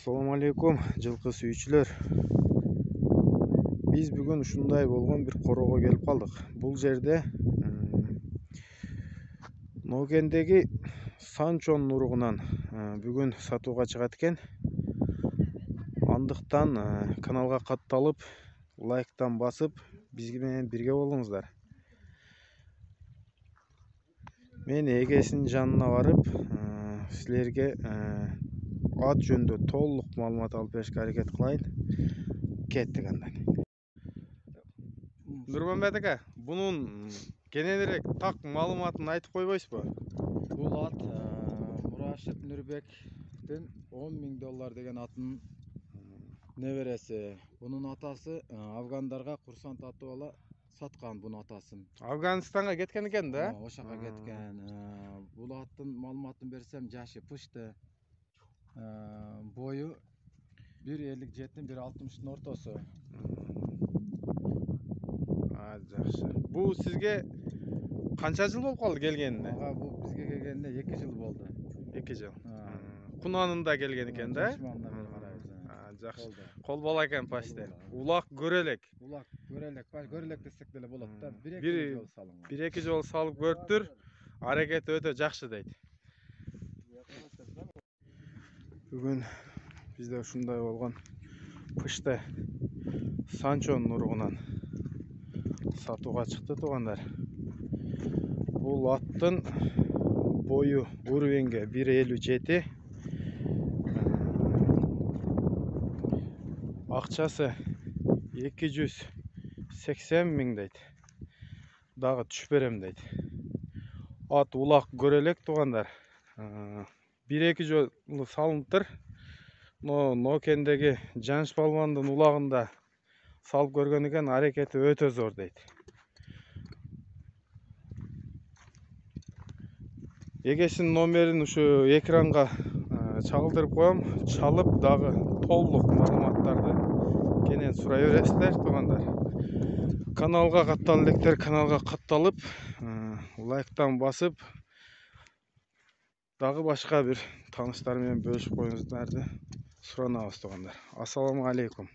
Assalamu alaikum жылқы сүйүүчүлөр. Биз бүгүн ушундай болгон бир корого келип калдык. Бул жерде Нокендеги Санчон уругунан бүгүн сатууга чыгат экен. Андыктан каналга катталып, лайктан басып, бизге менен бирге болуңуздар. Мен эгесинин жанына барып, силерге ат жөнүндө толук маалымат алып беришке аракет кылайын. Кеттик андан. Нурмамбет ака, бунун кененирээк так маалыматын айтып койбойсузбу? Бул ат Мурашит Нурбектин $10.000 деген атын небереси. Бунун атасы афгандарга курсант атып ала саткан бунун атасын. Афганистанга кеткен экен да? Ошака кеткен. Бул аттын маалыматын берсем, жашы пышты. Бою 1.57-1.60 ортосу. Жакшы. Бул сизге канча жыл болуп калды келгенине? Бул бизге келгенине 2 жыл болду. 2 жыл. Кунанында келген экен да? Жакшы. Кол бала экен почти. Улак көрөлек. Улак көрөлек десек деле болот да. 1-2 жол салынган. 1-2 жол салып көрүптүр. Аракети өтө жакшы дейт. Бүгүн бизде ушундай болгон пышты Санчон уругунан сатууга чыкты туугандар. Бул аттын бою уровенге 1.57. Акчасы 280 миң дейт. Дагы түшүп берем дейт. Ат улак көрөлек туугандар. 1-2 жолу салыныптыр. Нокендеги Жанш Палвандын улагында салып көргөн экен, аракети өтө зор дейт. Эгесинин номерин ушу экранга чагылдырып коем. Чалып дагы толук маалыматтарды кенен сурай бересиздер туугандар. Каналга каттал электер каналга катталып, лайктан басып, дагы башка бир тааныштар менен бөлүшүп коюңуздарды суранабыз туугандар. Ассаламу алейкум.